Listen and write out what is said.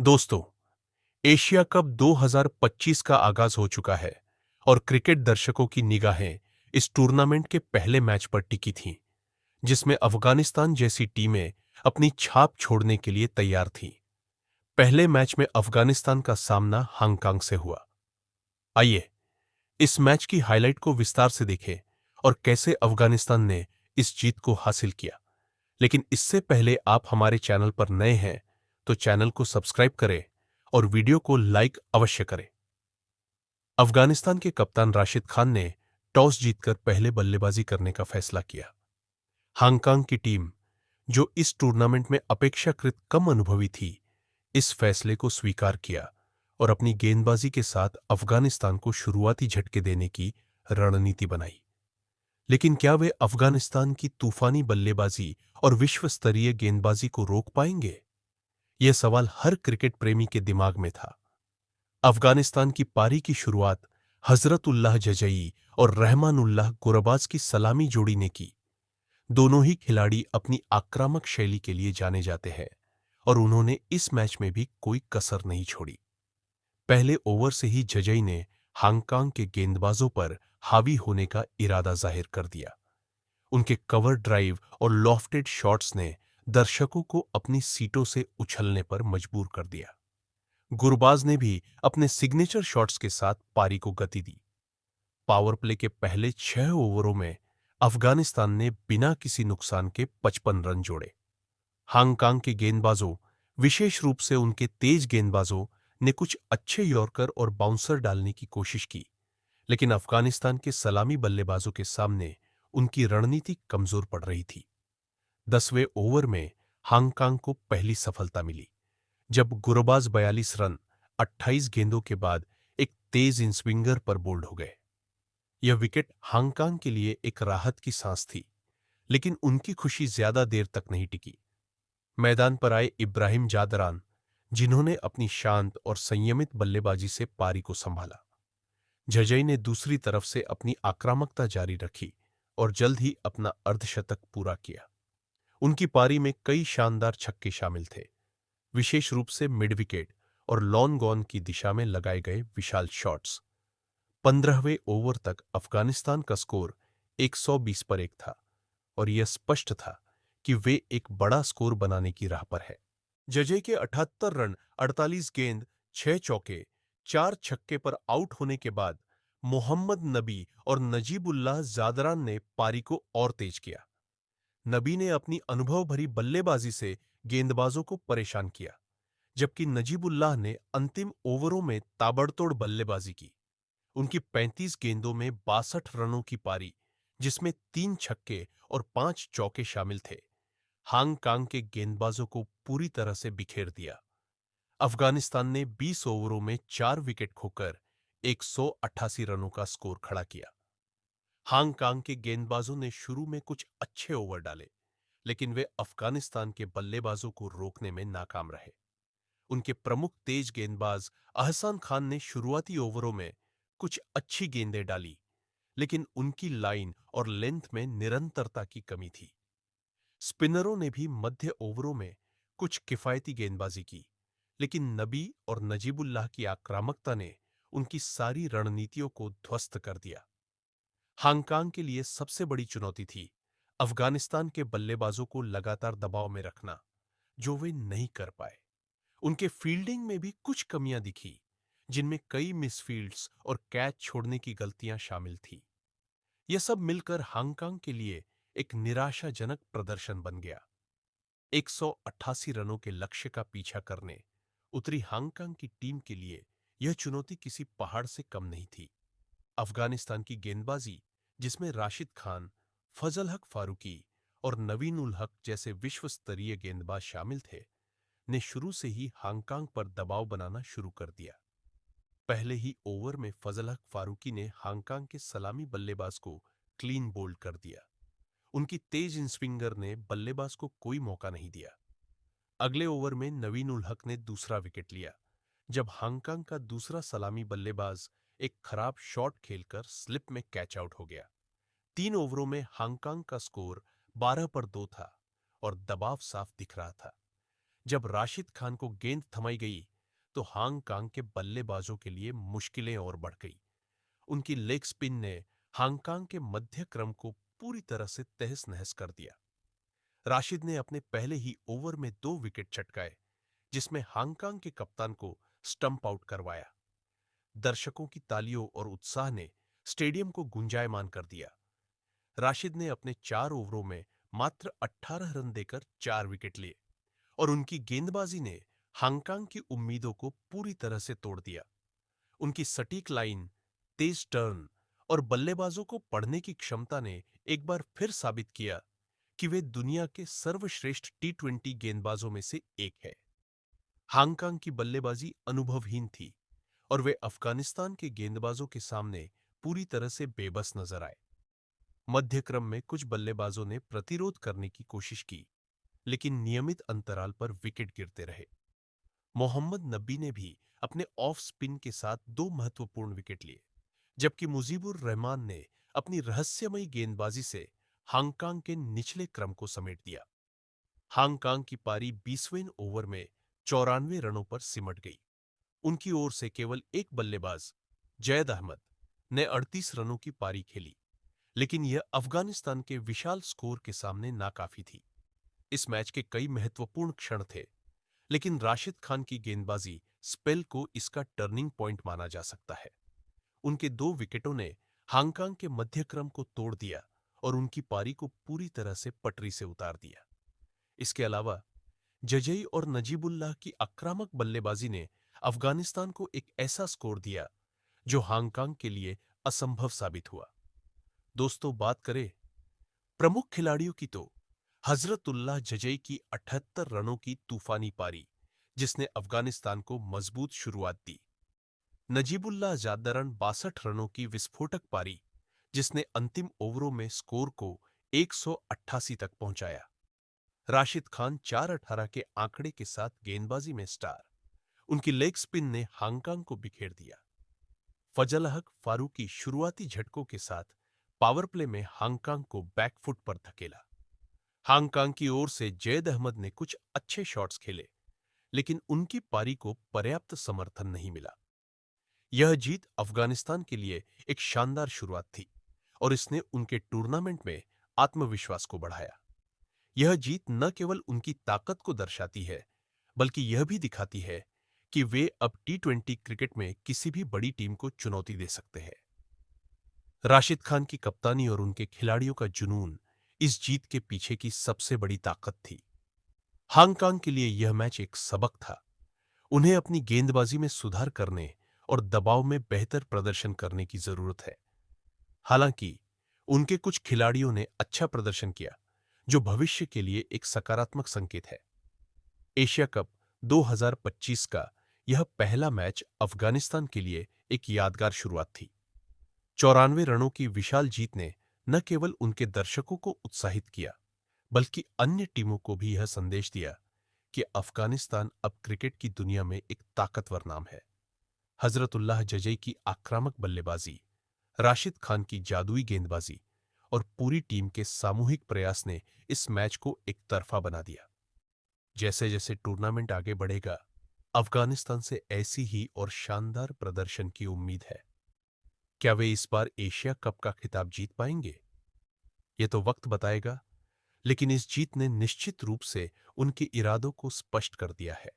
दोस्तों, Asia cup 2025 का आगाज हो चुका है और क्रिकेट दर्शकों की निगाहें इस टूर्नामेंट के पहले मैच पर टिकी थीं, जिसमें अफगानिस्तान जैसी टीमें अपनी छाप छोड़ने के लिए तैयार थीं। पहले मैच में अफगानिस्तान का सामना हांगकांग से हुआ। आइए, इस मैच की हाइलाइट को विस्तार से देखें और कैसे अफगानिस्तान ने इस जीत को हासिल किया। लेकिन इससे पहले आप हमारे चैनल पर नए हैं, तो चैनल को सब्सक्राइब करें और वीडियो को लाइक अवश्य करें। अफगानिस्तान के कप्तान राशिद खान ने टॉस जीतकर पहले बल्लेबाजी करने का फैसला किया। हांगकांग की टीम, जो इस टूर्नामेंट में अपेक्षाकृत कम अनुभवी थी, इस फैसले को स्वीकार किया और अपनी गेंदबाजी के साथ अफगानिस्तान को शुरुआती झटके देने की रणनीति बनाई। लेकिन क्या वे अफगानिस्तान की तूफानी बल्लेबाजी और विश्व स्तरीय गेंदबाजी को रोक पाएंगे? यह सवाल हर क्रिकेट प्रेमी के दिमाग में था। अफगानिस्तान की पारी की शुरुआत हजरतुल्लाह जजई और रहमानुल्लाह गुरबाज की सलामी जोड़ी ने की। दोनों ही खिलाड़ी अपनी आक्रामक शैली के लिए जाने जाते हैं और उन्होंने इस मैच में भी कोई कसर नहीं छोड़ी। पहले ओवर से ही जजई ने हांगकांग के गेंदबाजों पर हावी होने का इरादा जाहिर कर दिया। उनके कवर ड्राइव और लॉफ्टेड शॉट्स ने दर्शकों को अपनी सीटों से उछलने पर मजबूर कर दिया। गुरबाज ने भी अपने सिग्नेचर शॉट्स के साथ पारी को गति दी। पावर प्ले के पहले 6 ओवरों में अफगानिस्तान ने बिना किसी नुकसान के 55 रन जोड़े। हांगकांग के गेंदबाजों, विशेष रूप से उनके तेज गेंदबाजों ने कुछ अच्छे यॉर्कर और बाउंसर डालने की कोशिश की, लेकिन अफगानिस्तान के सलामी बल्लेबाजों के सामने उनकी रणनीति कमजोर पड़ रही थी। 10वें ओवर में हांगकांग को पहली सफलता मिली, जब गुरबाज 42 रन 28 गेंदों के बाद एक तेज इन स्विंगर पर बोल्ड हो गए। यह विकेट हांगकांग के लिए एक राहत की सांस थी, लेकिन उनकी खुशी ज्यादा देर तक नहीं टिकी। मैदान पर आए इब्राहिम जादरान, जिन्होंने अपनी शांत और संयमित बल्लेबाजी से पारी को संभाला। जजई ने दूसरी तरफ से अपनी आक्रामकता जारी रखी और जल्द ही अपना अर्धशतक पूरा किया। उनकी पारी में कई शानदार छक्के शामिल थे, विशेष रूप से मिड विकेट और लॉन गॉन की दिशा में लगाए गए विशाल शॉट्स। 15वें ओवर तक अफगानिस्तान का स्कोर 120 पर 1 था और यह स्पष्ट था कि वे एक बड़ा स्कोर बनाने की राह पर है। जजई के 78 रन 48 गेंद 6 चौके 4 छक्के पर आउट होने के बाद मोहम्मद नबी और नजीबुल्लाह जादरान ने पारी को और तेज किया। नबी ने अपनी अनुभव भरी बल्लेबाजी से गेंदबाजों को परेशान किया, जबकि नजीबुल्लाह ने अंतिम ओवरों में ताबड़तोड़ बल्लेबाजी की। उनकी 35 गेंदों में 62 रनों की पारी, जिसमें 3 छक्के और 5 चौके शामिल थे, हांगकांग के गेंदबाजों को पूरी तरह से बिखेर दिया। अफगानिस्तान ने 20 ओवरों में 4 विकेट खोकर 188 रनों का स्कोर खड़ा किया। हांगकांग के गेंदबाजों ने शुरू में कुछ अच्छे ओवर डाले, लेकिन वे अफगानिस्तान के बल्लेबाजों को रोकने में नाकाम रहे। उनके प्रमुख तेज गेंदबाज अहसान खान ने शुरुआती ओवरों में कुछ अच्छी गेंदें डाली, लेकिन उनकी लाइन और लेंथ में निरंतरता की कमी थी। स्पिनरों ने भी मध्य ओवरों में कुछ किफायती गेंदबाजी की, लेकिन नबी और नजीबुल्लाह की आक्रामकता ने उनकी सारी रणनीतियों को ध्वस्त कर दिया। हांगकांग के लिए सबसे बड़ी चुनौती थी अफगानिस्तान के बल्लेबाजों को लगातार दबाव में रखना, जो वे नहीं कर पाए। उनके फील्डिंग में भी कुछ कमियां दिखी, जिनमें कई मिसफील्ड्स और कैच छोड़ने की गलतियां शामिल थी। यह सब मिलकर हांगकांग के लिए एक निराशाजनक प्रदर्शन बन गया। 188 रनों के लक्ष्य का पीछा करने उतरी हांगकांग की टीम के लिए यह चुनौती किसी पहाड़ से कम नहीं थी। अफगानिस्तान की गेंदबाजी, जिसमें राशिद खान, फजल हक फारूकी और नवीन उल हक जैसे विश्व स्तरीय गेंदबाज शामिल थे, ने शुरू से ही हांगकांग पर दबाव बनाना शुरू कर दिया। पहले ही ओवर में फजल हक फारूकी ने हांगकांग के सलामी बल्लेबाज को क्लीन बोल्ड कर दिया। उनकी तेज इन स्विंगर ने बल्लेबाज को कोई मौका नहीं दिया। अगले ओवर में नवीन उल हक ने दूसरा विकेट लिया, जब हांगकांग का दूसरा सलामी बल्लेबाज एक खराब शॉट खेलकर स्लिप में कैच आउट हो गया। 3 ओवरों में हांगकांग का स्कोर 12 पर 2 था और दबाव साफ दिख रहा था। जब राशिद खान को गेंद थमाई गई, तो हांगकांग के बल्लेबाजों के लिए मुश्किलें और बढ़ गई। उनकी लेग स्पिन ने हांगकांग के मध्य क्रम को पूरी तरह से तहस नहस कर दिया। राशिद ने अपने पहले ही ओवर में 2 विकेट चटकाए, जिसमें हांगकांग के कप्तान को स्टंप आउट करवाया। दर्शकों की तालियों और उत्साह ने स्टेडियम को गुंजायमान कर दिया। राशिद ने अपने 4 ओवरों में मात्र 18 रन देकर 4 विकेट लिए और उनकी गेंदबाजी ने हांगकांग की उम्मीदों को पूरी तरह से तोड़ दिया। उनकी सटीक लाइन, तेज टर्न और बल्लेबाजों को पढ़ने की क्षमता ने एक बार फिर साबित किया कि वे दुनिया के सर्वश्रेष्ठ टी20 गेंदबाजों में से एक है। हांगकांग की बल्लेबाजी अनुभवहीन थी और वे अफगानिस्तान के गेंदबाजों के सामने पूरी तरह से बेबस नजर आए। मध्य क्रम में कुछ बल्लेबाजों ने प्रतिरोध करने की कोशिश की, लेकिन नियमित अंतराल पर विकेट गिरते रहे। मोहम्मद नबी ने भी अपने ऑफ स्पिन के साथ 2 महत्वपूर्ण विकेट लिए, जबकि मुजीबुर रहमान ने अपनी रहस्यमयी गेंदबाजी से हांगकांग के निचले क्रम को समेट दिया। हांगकांग की पारी 20वें ओवर में 94 रनों पर सिमट गई। उनकी ओर से केवल एक बल्लेबाज, जैद अहमद, ने 38 रनों की पारी खेली, लेकिन यह अफगानिस्तान के विशाल स्कोर के सामने नाकाफी थी। इस मैच के कई महत्वपूर्ण क्षण थे, लेकिन राशिद खान की गेंदबाजी स्पेल को इसका टर्निंग पॉइंट माना जा सकता है। उनके 2 विकेटों ने हांगकांग के मध्यक्रम को तोड़ दिया और उनकी पारी को पूरी तरह से पटरी से उतार दिया। इसके अलावा जजई और नजीबुल्लाह की आक्रामक बल्लेबाजी ने अफगानिस्तान को एक ऐसा स्कोर दिया जो हांगकांग के लिए असंभव साबित हुआ। दोस्तों, बात करें प्रमुख खिलाड़ियों की तो हजरतुल्लाह जजई की 78 रनों की तूफानी पारी, जिसने अफगानिस्तान को मजबूत शुरुआत दी। नजीबुल्लाह जादरन 62 रनों की विस्फोटक पारी, जिसने अंतिम ओवरों में स्कोर को 188 तक पहुंचाया। राशिद खान 4-18 के आंकड़े के साथ गेंदबाजी में स्टार। उनकी लेग स्पिन ने हांगकांग को बिखेर दिया। फजल हक फारूकी शुरुआती झटकों के साथ पावर प्ले में हांगकांग को बैकफुट पर धकेला। हांगकांग की ओर से जैद अहमद ने कुछ अच्छे शॉट्स खेले, लेकिन उनकी पारी को पर्याप्त समर्थन नहीं मिला। यह जीत अफगानिस्तान के लिए एक शानदार शुरुआत थी और इसने उनके टूर्नामेंट में आत्मविश्वास को बढ़ाया। यह जीत न केवल उनकी ताकत को दर्शाती है, बल्कि यह भी दिखाती है कि वे अब टी20 क्रिकेट में किसी भी बड़ी टीम को चुनौती दे सकते हैं। राशिद खान की कप्तानी और उनके खिलाड़ियों का जुनून इस जीत के पीछे की सबसे बड़ी ताकत थी। हांगकांग के लिए यह मैच एक सबक था। उन्हें अपनी गेंदबाजी में सुधार करने और दबाव में बेहतर प्रदर्शन करने की जरूरत है। हालांकि उनके कुछ खिलाड़ियों ने अच्छा प्रदर्शन किया, जो भविष्य के लिए एक सकारात्मक संकेत है। एशिया कप 2025 का यह पहला मैच अफगानिस्तान के लिए एक यादगार शुरुआत थी। 94 रनों की विशाल जीत ने न केवल उनके दर्शकों को उत्साहित किया, बल्कि अन्य टीमों को भी यह संदेश दिया कि अफगानिस्तान अब क्रिकेट की दुनिया में एक ताकतवर नाम है। हजरतुल्लाह जजई की आक्रामक बल्लेबाजी, राशिद खान की जादुई गेंदबाजी और पूरी टीम के सामूहिक प्रयास ने इस मैच को एक तरफा बना दिया। जैसे जैसे टूर्नामेंट आगे बढ़ेगा, अफगानिस्तान से ऐसी ही और शानदार प्रदर्शन की उम्मीद है। क्या वे इस बार एशिया कप का खिताब जीत पाएंगे? ये तो वक्त बताएगा, लेकिन इस जीत ने निश्चित रूप से उनके इरादों को स्पष्ट कर दिया है।